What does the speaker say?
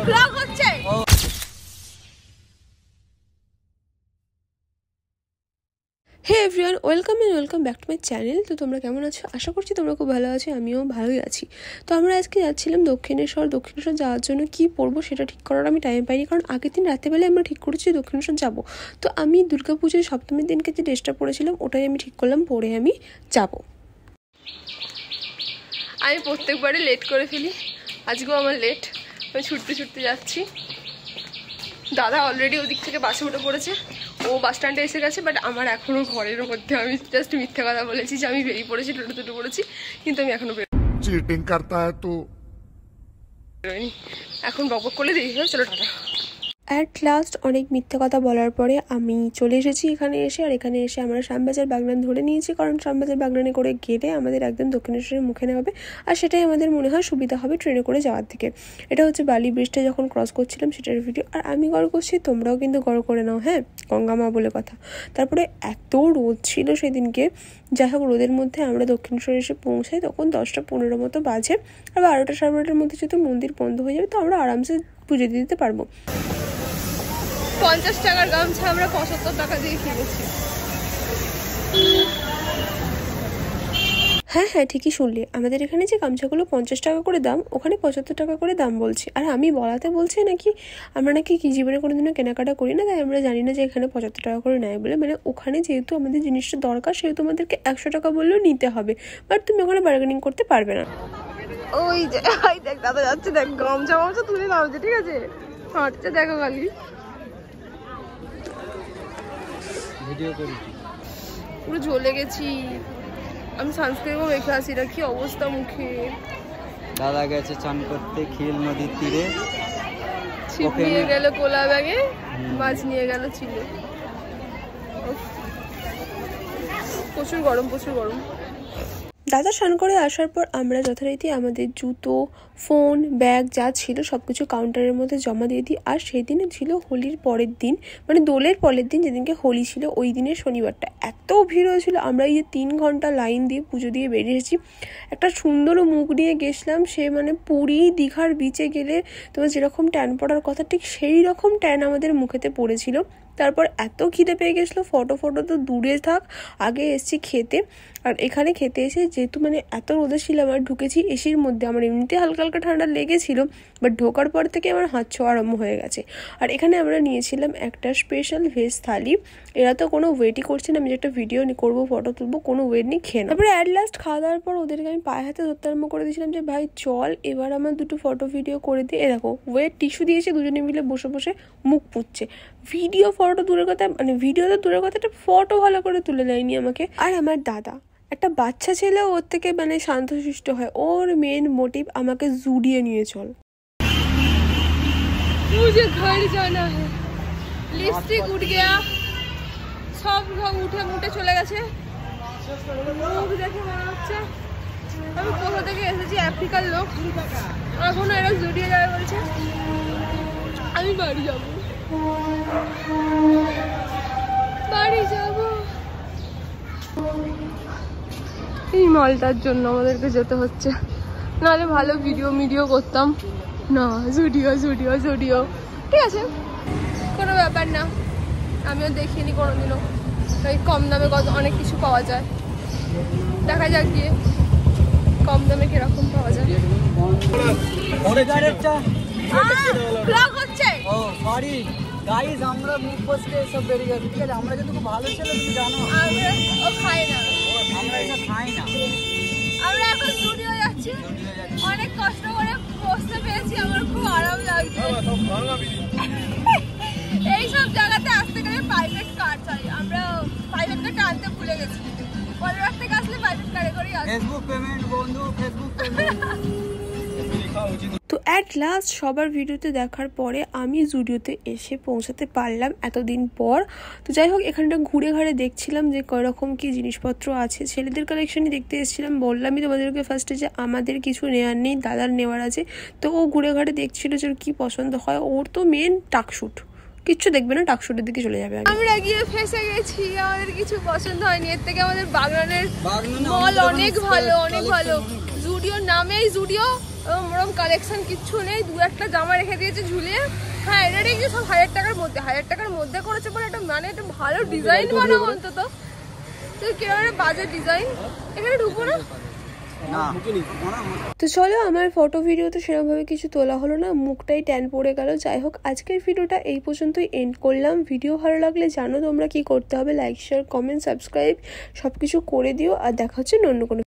Blog হচ্ছে। Hey everyone, welcome back to my channel. তো তোমরা কেমন আছো? আশা করছি তোমরা খুব ভালো আছো, আমিও ভালোই আছি। তো আমরা আজকে যাচ্ছিলাম দক্ষিণেশ্বর যাওয়ার জন্য কি পরবো সেটা ঠিক করার আমি টাইম পাইনি, কারণ আগের দিন রাতেবেলায় আমরা ঠিক করেছি দক্ষিণেশ্বর যাবো। তো আমি দুর্গাপুজোর সপ্তমীর দিনকে যে ড্রেসটা পরেছিলাম ওটাই আমি ঠিক করলাম, পরে আমি যাব। আমি প্রত্যেকবারে লেট করে ফেলি, আজকেও আমার লেট। আমি ছুটতে যাচ্ছি। দাদা অলরেডি ওদিক থেকে বাসে উঠে পড়েছে, ও বাস স্ট্যান্ডে এসে গেছে। বাট আমার এখনো ঘরের মধ্যে, আমি জাস্ট মিথ্যে কথা বলেছি যে আমি বেরিয়ে পড়েছি, টোটো পড়েছি, কিন্তু আমি এখনো চিটিং করতা হ্যায় তো বেরোয়নি। এখন বকবক করলে দেরি হবে, চলো টাটা। অ্যাট লাস্ট অনেক মিথ্যে কথা বলার পরে আমি চলে এসেছি এখানে এসে। আর এখানে এসে আমরা শ্যামবাজার বাগনান ধরে নিয়েছি, কারণ শ্যামবাজার বাগনানে করে গেলে আমাদের একদম দক্ষিণেশ্বরের মুখে নেওয়া, আর সেটাই আমাদের মনে হয় সুবিধা হবে ট্রেনে করে যাওয়ার থেকে। এটা হচ্ছে বালি ব্রিজটা যখন ক্রস করছিলাম সেটার ভিডিও। আর আমি গড় করছি, তোমরাও কিন্তু গড় করে নাও, হ্যাঁ, গঙ্গামা বলে কথা। তারপরে এত রোদ ছিল সেদিনকে, যাই হোক রোদের মধ্যে আমরা দক্ষিণেশ্বরে এসে পৌঁছাই তখন 10টা 15 মতো বাজে। আর 12টা 12:30 মধ্যে যদি মন্দির বন্ধ হয়ে যাবে তো আমরা আরামসে পুজো দিতে পারবো। 50 টাকার গামছা আমরা 75 টাকা দিয়ে কিনেছি। হ্যাঁ, ঠিকই শুনলে, আমাদের এখানে যে গামছাগুলো 50 টাকা করে দাম, ওখানে 75 টাকা করে দাম বলছে। আর আমি বলাতে বলছি নাকি আমরা নাকি কি জীবনে কোনোদিনও কেনাকাটা করি না, তাই আমরা জানি না যে এখানে 75 টাকা করে নেয় বলে। মানে ওখানে যেহেতু আমাদের জিনিসটা দরকার সেহেতু আমাদেরকে 100 টাকা বললেও নিতে হবে, বাট তুমি ওখানে বার্গেনিং করতে পারবে না। ওই যে দেখ দাদা যাচ্ছে, দেখ গামছা তুলে নামছে, ঠিক আছে, হাঁটছে, দেখো খালি পুরো জ্বলে গেছি। আমি সানস্ক্রিনও মেখে আসি না, কি অবস্থা মুখে। দাদা গেছে চান করতে খিল নদীর তীরে, ছিপ নিয়ে গেল কোলা ব্যাগে, মাছ নিয়ে গেল চিলে। প্রচুর গরম। দাদা স্নান করে আসার পর আমরা যথারীতি আমাদের জুতো, ফোন, ব্যাগ যা ছিল সব কিছু কাউন্টারের মধ্যে জমা দিয়ে দিই। আর সেই দিনে ছিল হোলির পরের দিন, মানে দোলের পরের দিন, যেদিনকে হোলি ছিল ওই দিনের শনিবারটা। এত ভিড় হয়েছিল, আমরা এই যে 3 ঘন্টা লাইন দিয়ে পুজো দিয়ে বেরিয়ে এসেছি। একটা সুন্দরও মুখ নিয়ে গেছিলাম, সে মানে পুরী দীঘার বিচে গেলে তোমার যেরকম ট্যান পড়ার কথা ঠিক সেই রকম ট্যান আমাদের মুখেতে পড়েছিল। তারপর এত খিদে পেয়ে গেছিলো, ফটো তো দূরে থাক, আগে এসেছি খেতে। আর এখানে খেতে এসে যেহেতু মানে এত রোদে ছিলাম আর ঢুকেছি এসির মধ্যে, আমার এমনিতে হালকা ঠান্ডা লেগেছিল, বাট ঢোকার পর থেকে আমার হাত ছোঁয়া আরম্ভ হয়ে গেছে। আর এখানে আমরা নিয়েছিলাম একটা স্পেশাল ভেজ থালি। এরা তো কোনো ওয়েটই করছে না, আমি যে একটা ভিডিও করবো, ফটো তুলবো, কোনো ওয়েট নেই, খেয়ে না। তারপরে অ্যাট লাস্ট খাওয়া দাওয়ার পর ওদেরকে আমি পায়ে হাতে ধরতে আরম্ভ করে দিয়েছিলাম যে ভাই চল এবার আমার 2টো ফটো ভিডিও করে দিয়ে। এরকম ওয়েট টিস্যু দিয়েছে, দুজনে মিলে বসে মুখ পুচ্ছে। ভিডিও ফটো দূরের কথা, মানে ভিডিও তো দূরের কথা, একটা ফটো ভালো করে তুলে দেয়নি আমাকে। আর আমার দাদা একটা বাচ্চা ছেলে, ওর থেকে মানে শান্তশিষ্ট হয়, ওর মেন মোটিভ আমাকে জুড়িয়ে নিয়ে চল। मुझे घर जाना है, लिपस्टिक उठ गया, সব উঠে চলে গেছে। মুখ দেখে মনে হচ্ছে আমি কোথা থেকে এসেছি, আফ্রিকার লোক। এখনো এরা জুড়িয়ে যাবে বলছে, আমি বাড়ি যাব। এই মালটার জন্য আমাদেরকে যেতে হচ্ছে, নাহলে ভালো ভিডিও করতাম না। জুডিও ঠিক আছে, কোনো ব্যাপার না, আমিও দেখিনি কোনোদিনও। এই কম দামে অনেক কিছু পাওয়া যায়, দেখা যাক গিয়ে কম দামে কিরকম পাওয়া যায়। ব্লগ হচ্ছে। ও সরি গাইস, আমরা মুখ বসতে সব বেরিয়ে গেছি, ঠিক আছে? আমরা কিন্তু খুব ভালো ছিল, তুমি জানো। ও খায় না, আমরা এটা খাই না। আমরা এখন স্টুডিও যাচ্ছি, অনেক কষ্ট করে বসতে পেরেছি, আমার খুব আরাম লাগছে। এইসব জায়গাতে আসতে গেলে প্রাইভেট কার চাই, আমরা প্রাইভেট কারটা আনতে ভুলে গেছি। পরের রাত থেকে আসলে প্রাইভেট কারে করেই আসি। ফেসবুক পেমেন্ট বন্ধু, ফেসবুক পেমেন্ট। তো অ্যাট লাস্ট সবার ভিডিওতে দেখার পরে আমি জুডিওতে এসে পৌঁছাতে পারলাম এতদিন পর। তো যাই হোক, এখানটা ঘুরে ঘাড়ে দেখছিলাম যে কীরকম কী জিনিসপত্র আছে। ছেলেদের কালেকশনই দেখতে এসেছিলাম, বললামই তোমাদেরকে ফার্স্টে যে আমাদের কিছু নেওয়ার নেই, দাদার নেওয়ার আছে। তো ও ঘুরে ঘাড়ে দেখছিল যে ওর কী পছন্দ হয়। ওর তো মেন টাকশুট, কিচ্ছু দেখবে না, টাকশুটের দিকে চলে যাবে। আমরা গিয়ে ফেসে গেছি, আমাদের কিছু পছন্দ হয়নি। এর থেকে আমাদের বাগনানের মল অনেক ভালো। জুডিওর নামেই জুডিও, ওরকম কালেকশন কিচ্ছু নেই, 2-1টা জামা রেখে দিয়েছে ঝুলিয়ে। হ্যাঁ এটা ঠিক সব 1000 টাকার মধ্যে, 1000 টাকার মধ্যে করেছে বলে একটা মানে একটা ভালো ডিজাইন বানাবো অন্তত। তুই কিরকম বাজে ডিজাইন, এখানে ঢুকবো না। তো চলো, আমার ফটো ভিডিও তো সেরকমভাবে কিছু তোলা হলো না, মুখটাই ট্যান পড়ে গেল। যাই হোক, আজকের ভিডিওটা এই পর্যন্তই এন্ড করলাম। ভিডিও ভালো লাগলে জানো তোমরা কি করতে হবে, লাইক শেয়ার কমেন্ট সাবস্ক্রাইব সব কিছু করে দিও। আর দেখা হচ্ছে অন্য কোনো